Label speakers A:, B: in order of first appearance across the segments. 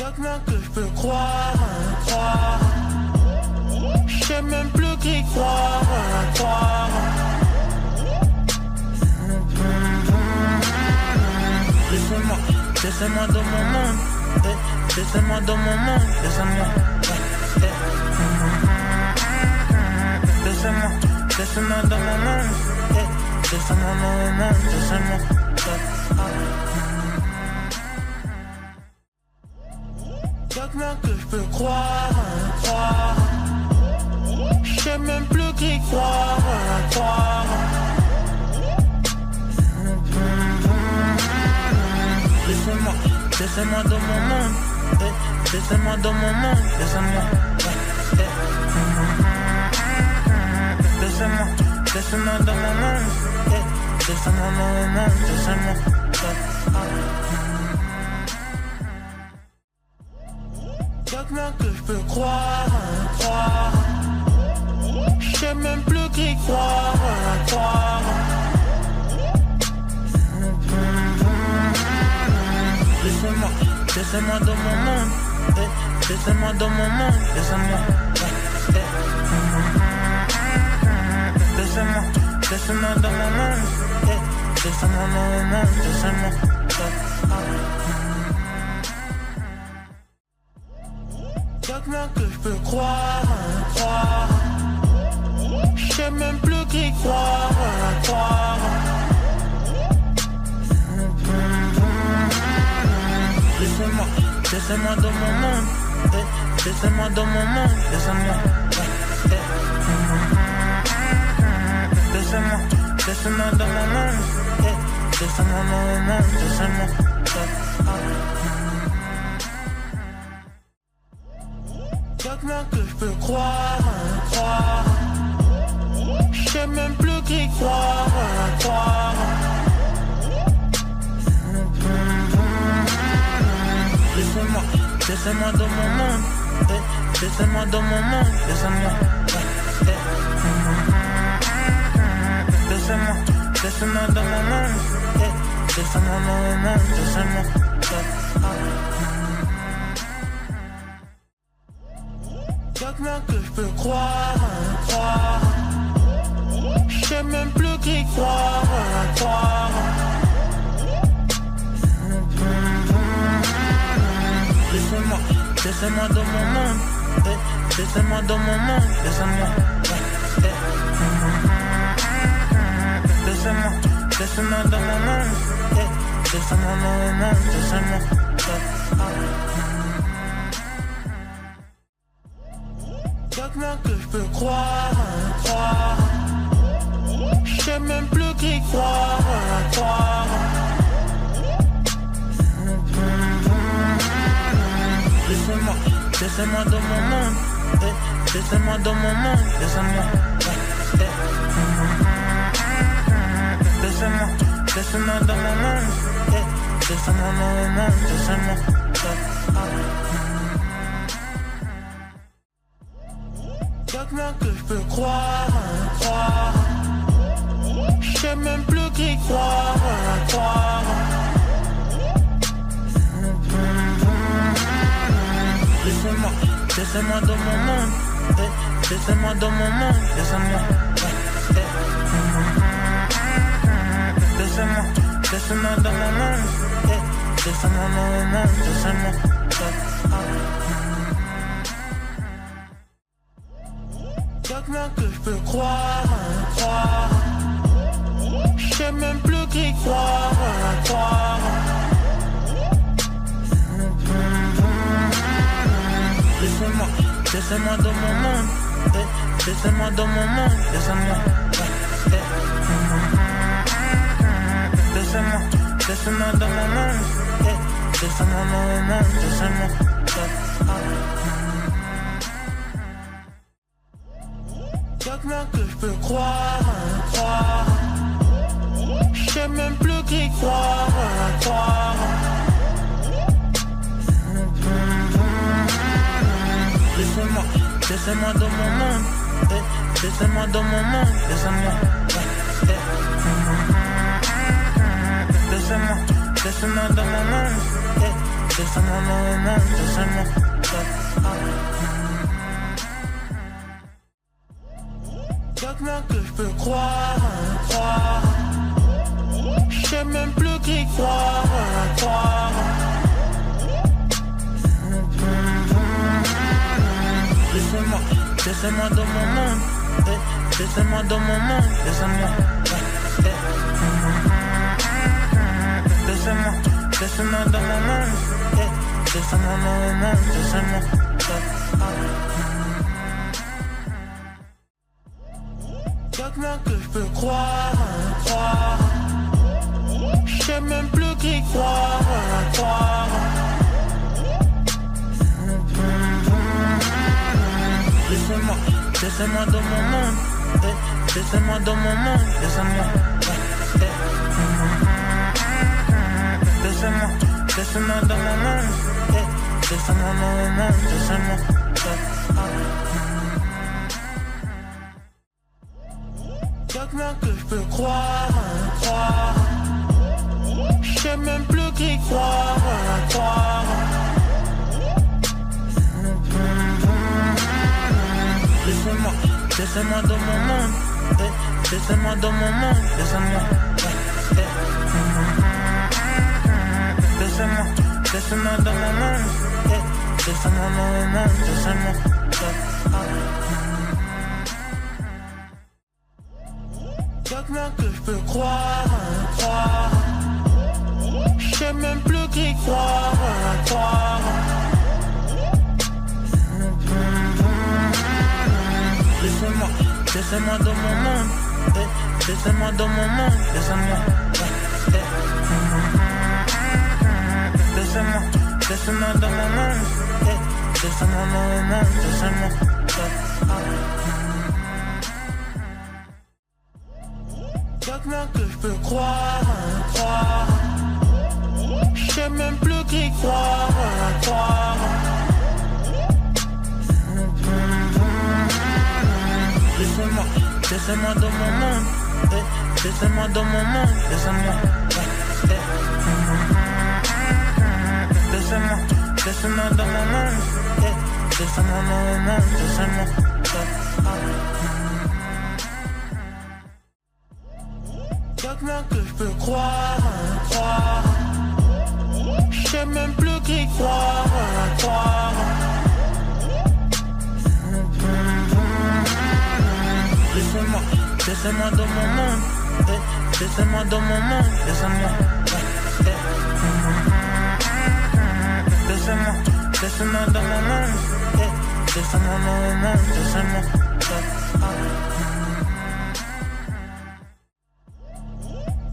A: Comment que je peux croire. Je sais même plus qui croire. Laissez-moi dans mon monde. Laissez-moi dans mon monde. Laissez-moi dans mon monde. Laissez-moi dans mon monde. Laissez-moi. Comment que je peux croire. Je sais même plus qui croire. Laissez-moi dans mon monde. Laissez-moi dans mon monde. Laissez-moi dans mon monde. Laissez-moi dans mon monde. Laissez-moi. Comment que je peux croire. Je sais même plus qui croire. Laissez-moi dans mon monde. Laissez-moi dans mon monde. Laissez-moi dans mon monde. Laissez-moi dans mon monde. Laissez-moi. Comment que je peux croire. Je sais même plus qui croire. Laissez-moi dans mon monde. Laissez-moi dans mon monde. Laissez-moi dans mon monde. Laissez-moi dans mon monde. Laissez-moi. Comment que je peux croire. Je sais même plus qui croire. Laissez-moi dans mon monde. Laissez-moi dans mon monde. Laissez-moi dans mon monde. Laissez-moi dans mon monde. Laissez-moi. Comment que je peux croire. Je sais même plus qui croire. Laissez-moi dans mon monde. Laissez-moi dans mon monde. Laissez-moi dans mon monde. Laissez-moi dans mon monde. Laissez-moi. Comment que je peux croire. Je sais même plus qui croire. Laissez-moi dans mon monde. Laissez-moi dans mon monde. Laissez-moi dans mon monde. Laissez-moi dans mon monde. Laissez-moi. Comment que je peux croire. Je sais même plus qui croire. Laissez-moi dans mon monde. Laissez-moi dans mon monde. Laissez-moi dans mon monde. Laissez-moi dans mon monde. Laissez-moi. Comment que je peux croire. Je sais même plus qui croire. Laissez-moi dans mon monde. Laissez-moi dans mon monde. Laissez-moi dans mon monde. Laissez-moi dans mon monde. Laissez-moi. Comment que je peux croire. Je sais même plus qui croire. Laissez-moi dans mon monde. Laissez-moi dans mon monde. Laissez-moi dans mon monde. Laissez-moi mon moment, laissez-moi. Y'a que moi que je peux croire. Je sais même plus qui croire. Laissez-moi dans mon monde. Laissez-moi dans mon monde. Laissez-moi dans mon monde. Laissez-moi dans mon monde. Laissez-moi. Y'a que moi que je peux croire. Je sais même plus qui croire. Laissez-moi dans mon monde. Laissez-moi dans mon monde. Laissez-moi dans mon monde. Laissez-moi dans mon monde. Laissez-moi. Y'a que moi que je peux croire. Je sais même plus qui croire. Laissez-moi dans mon monde. Laissez-moi dans mon monde. Laissez-moi dans mon monde. Laissez-moi dans mon monde. Laissez-moi. Y'a que moi que je peux croire. Je sais même plus qui croire. Laissez-moi dans mon monde. Laissez-moi dans mon monde. Laissez-moi dans mon monde. Laissez-moi dans mon monde. Laissez-moi. Y'a que moi que je peux croire. Je sais même plus qui croire. Laissez-moi dans mon monde. Laissez-moi dans mon monde. Laissez-moi dans mon monde. Laissez-moi dans mon monde. Laissez-moi. Y'a que moi que je peux croire. Je sais même plus qui croire. Laissez-moi dans mon monde. Laissez-moi dans mon monde. Laissez-moi dans mon monde. Laissez-moi dans mon monde. Laissez-moi.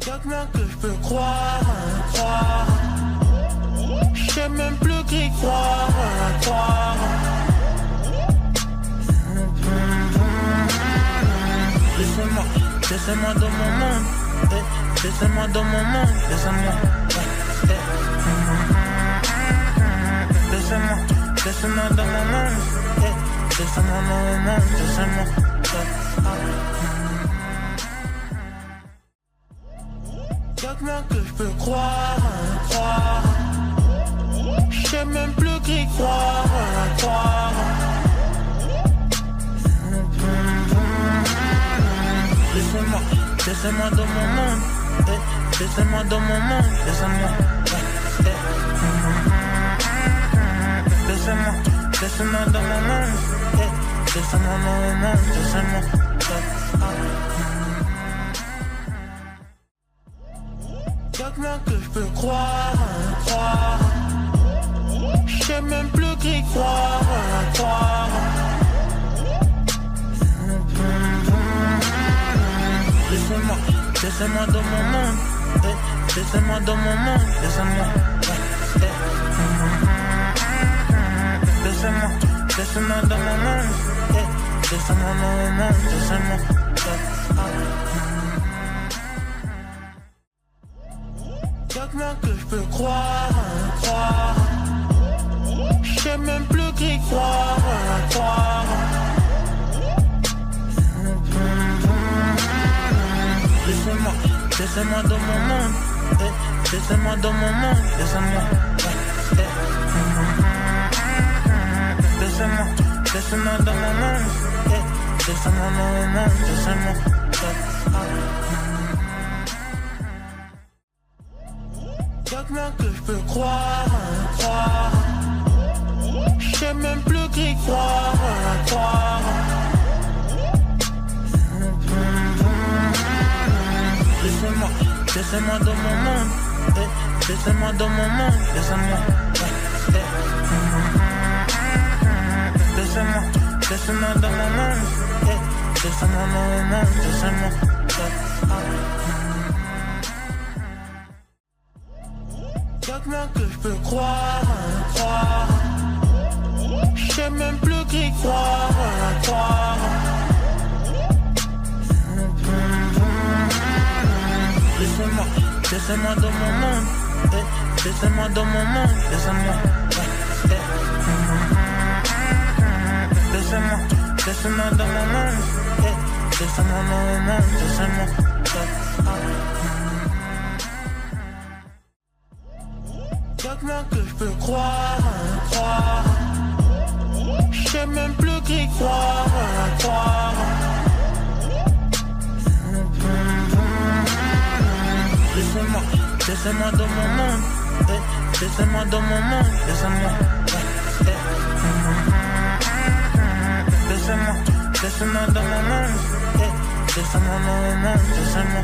A: Y'a que moi que je peux croire. Je sais même plus qui croire. Laissez-moi dans mon monde. Laissez-moi dans mon monde. Laissez-moi dans mon monde. Laissez-moi dans mon monde. Laissez-moi. Y'a que moi que je peux croire. Je sais même plus qui croire. Laissez-moi dans mon monde. Laissez-moi dans mon monde. Laissez-moi dans mon monde. Laissez-moi dans mon monde. Laissez-moi. Y'a que moi que je peux croire. Je sais même plus qui croire. Laissez-moi dans mon monde. Laissez-moi dans mon monde. Laissez-moi dans mon monde. Laissez-moi dans mon monde. Laissez-moi. Y'a que moi que je peux croire. Je sais même plus qui croire. Laissez-moi dans mon monde. Laissez-moi dans mon monde. Laissez-moi. Laissez-moi dans mon monde, laissez-moi dans mon monde, laissez-moi. Y'a que moi que je peux croire. Je sais même plus qui croire. Laissez-moi dans mon monde, laissez-moi dans mon monde, laissez-moi. Laissez-moi dans mon monde, laissez-moi dans mon monde, laissez-moi. Y'a que moi que je peux croire. Je sais même plus qui croire. Laissez-moi dans mon monde, laissez-moi dans mon monde, laissez-moi. Laissez-moi dans mon monde, laissez-moi dans mon monde, laissez-moi. Y'a que moi que je peux croire. Je sais même plus qui croire. Laissez-moi dans mon monde, laissez-moi dans mon monde, laissez-moi. Laissez-moi dans mon monde, laissez-moi dans mon monde, laissez-moi.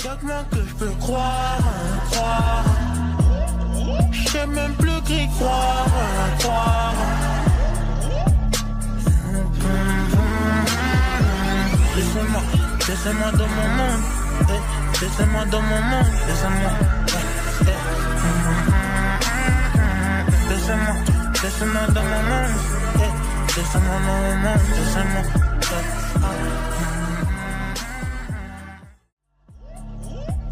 A: Y'a que moi que je peux croire. Je sais même plus qui croire. Laissez-moi dans mon monde, laissez-moi dans mon monde, laissez-moi. Laissez-moi dans mon monde, laissez-moi dans mon monde, laissez-moi.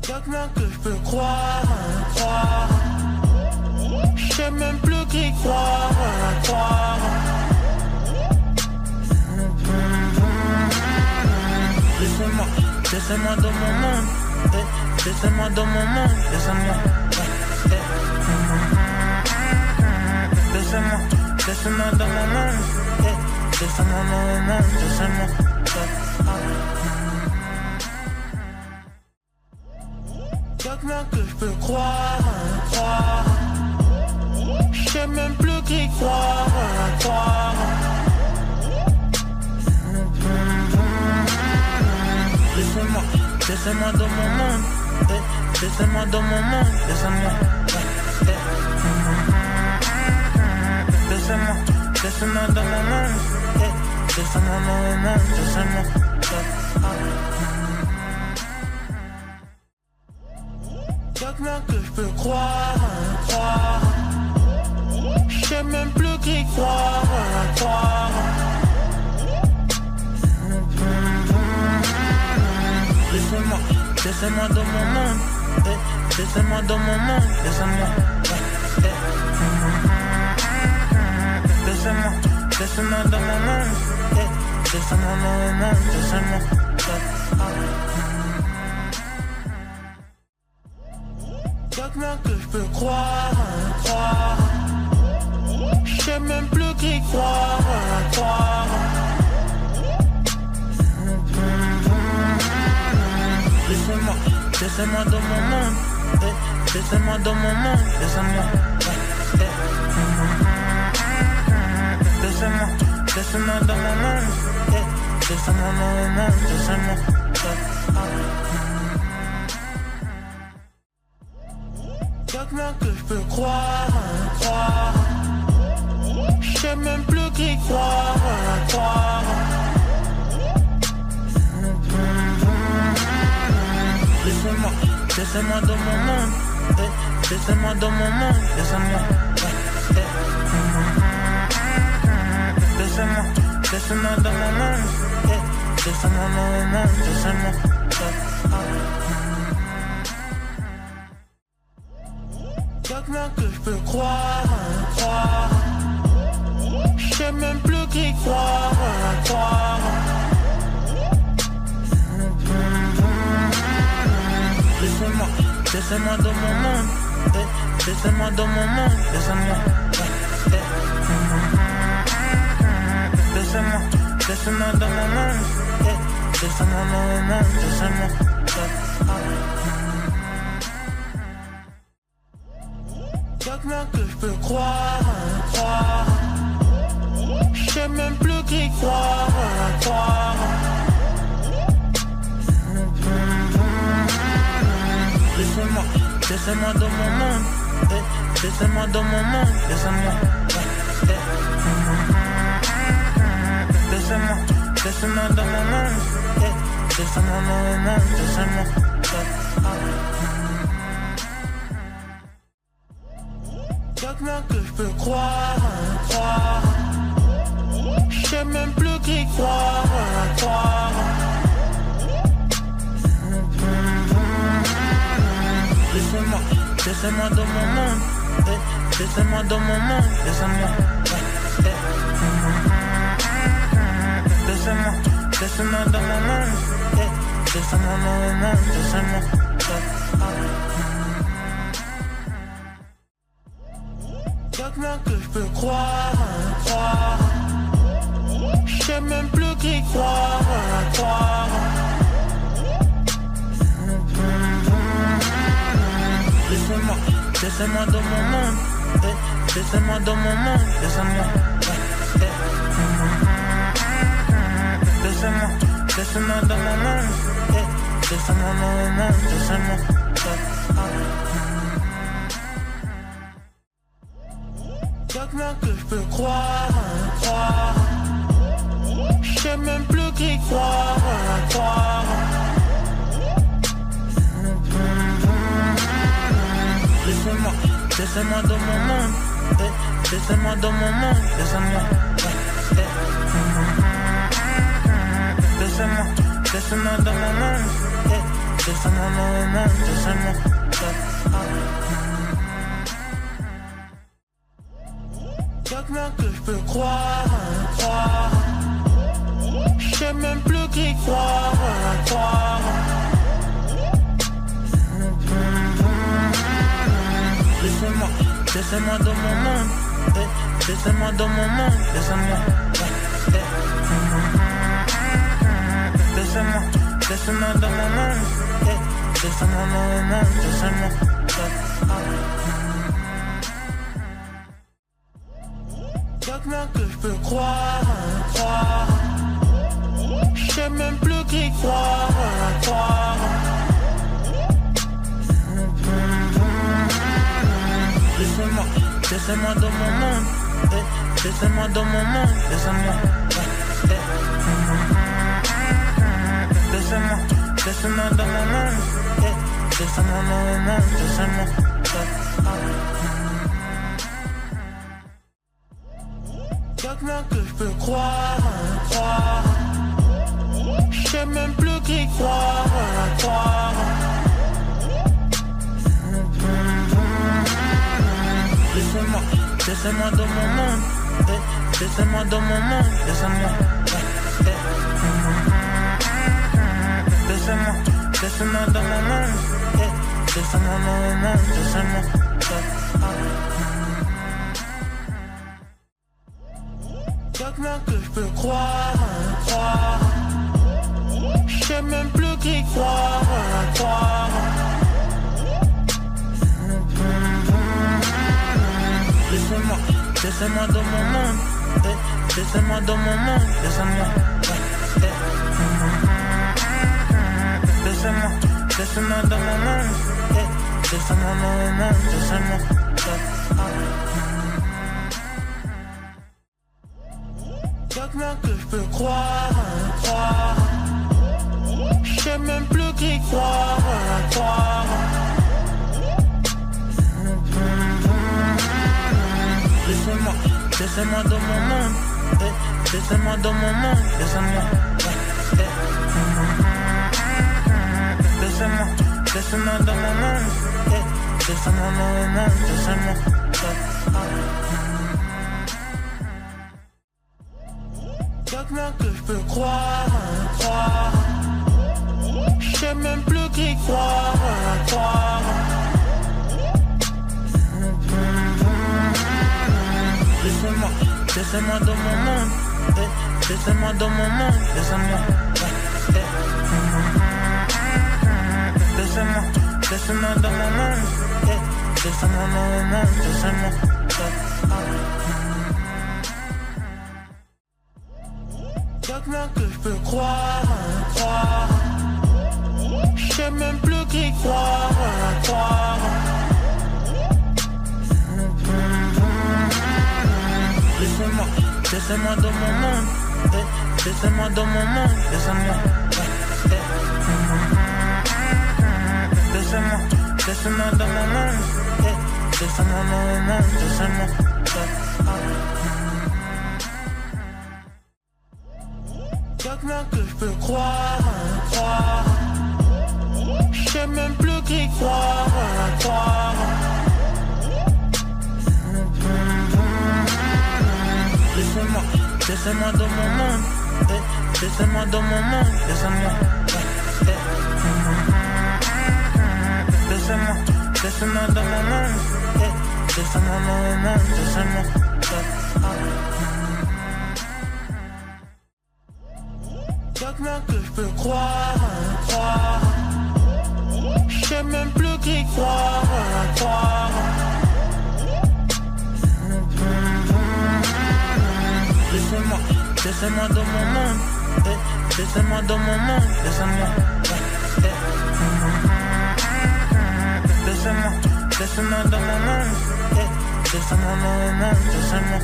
A: Y'a que moi que je peux croire. Je sais même plus qui croire. Laissez-moi dans mon monde, laissez-moi dans mon monde, laissez-moi. Laissez-moi dans mon monde, laissez-moi dans mon monde, laissez-moi. Y'a que moi que je peux croire. Je sais même plus qui croire. Laissez-moi dans mon monde, laissez-moi dans mon monde, laissez-moi. Laissez-moi dans mon monde, laissez-moi dans mon monde, laissez-moi. Y'a que moi que je peux croire. Je sais même plus qui croire. Laissez-moi dans mon monde, laissez-moi dans mon monde, laissez-moi. Laissez-moi dans mon monde, laissez-moi dans mon monde, laissez-moi. Y'a que moi que je peux croire. Je sais même plus qui croire. Laissez-moi dans mon monde, laissez-moi dans mon monde, laissez-moi. Laissez-moi dans mon monde, laissez-moi dans mon monde, laissez-moi. Y'a que moi que je peux croire. Je sais même plus qui croire. Laissez-moi dans mon monde, laissez-moi dans mon monde, laissez-moi. Laissez-moi dans mon monde, laissez-moi dans mon monde, laissez-moi. Y'a que moi que je peux croire. Je sais même plus qui croire. Laissez-moi dans mon monde, Laissez-moi dans mon monde, laissez-moi. Laissez-moi dans mon monde. Laissez-moi dans mon monde, laissez-moi. Y'a que moi que je peux croire. J'sais même plus qui croire. Laissez-moi dans mon monde. Laissez-moi dans mon monde, laissez-moi. Laissez-moi dans mon monde. Laissez-moi dans mon monde, laissez-moi. Y'a que moi que je peux croire. J'sais même plus qui croire. Laissez-moi dans mon monde. Laissez-moi dans mon monde, laissez-moi. Laissez-moi dans mon monde. Laissez-moi dans mon monde, laissez-moi. Y'a que moi que je peux croire. J'sais même plus qui croire. Laissez-moi dans mon monde. Laissez-moi dans mon monde, laissez-moi. Laissez-moi dans mon monde. Laissez-moi dans mon monde, laissez-moi. Y'a que moi que je peux croire. J'sais même plus qui croire. Laissez-moi dans mon monde. Laissez-moi dans mon monde, laissez-moi. Laissez-moi dans mon monde. Laissez-moi dans mon monde, laissez-moi. Y'a que moi que je peux croire. J'sais même plus qui croire. Laissez-moi dans mon monde. Laissez-moi dans mon monde, laissez-moi. Laissez-moi dans mon monde. Laissez-moi dans mon monde, laissez-moi. Y'a que moi que je peux croire. J'sais même plus qui croire. Laissez-moi dans mon monde. Laissez-moi dans mon monde, laissez-moi. Laissez-moi dans mon monde. Laissez-moi dans mon monde, laissez-moi. Y'a que moi que je peux croire. J'sais même plus qui croire. Laissez-moi dans mon monde. Laissez-moi dans mon monde, laissez-moi. Laissez-moi dans mon monde. Laissez-moi dans mon monde, laissez-moi. Y'a que moi que je peux croire. J'sais même plus qui croire. Laissez-moi dans mon monde. Laissez-moi dans mon monde, laissez-moi. Laissez-moi dans mon monde. Laissez-moi dans mon monde, laissez-moi. Y'a que moi que je peux croire. J'sais même plus qui croire. Laissez-moi dans mon monde. Laissez-moi dans mon monde, laissez-moi. Laissez-moi dans mon monde. Laissez-moi dans mon monde, laissez-moi. Y'a que moi que je peux croire. J'sais même plus qui croire. laissez-moi dans mon monde. Laissez-moi dans mon monde. Laissez-moi. Laissez-moi dans mon monde. Laissez-moi dans mon monde. Laissez-moi. Y'a que moi que je peux croire. Je sais même plus qui croire. Laissez-moi dans mon monde. Laissez-moi dans mon monde. Laissez-moi. Laissez-moi dans mon monde. Laissez-moi dans mon monde. Laissez-moi. Y'a que moi que je peux croire. Je sais même plus qui croire. Laissez-moi dans mon monde. Laissez-moi dans mon monde. Laissez-moi. Laissez-moi dans mon monde. Laissez-moi dans mon monde. Laissez-moi. Y'a que moi que je peux croire. Je sais même plus qui croire. Laissez-moi dans mon monde. Laissez-moi dans mon monde. Laissez-moi. Laissez-moi dans mon monde. Laissez-moi dans mon monde. Laissez-moi.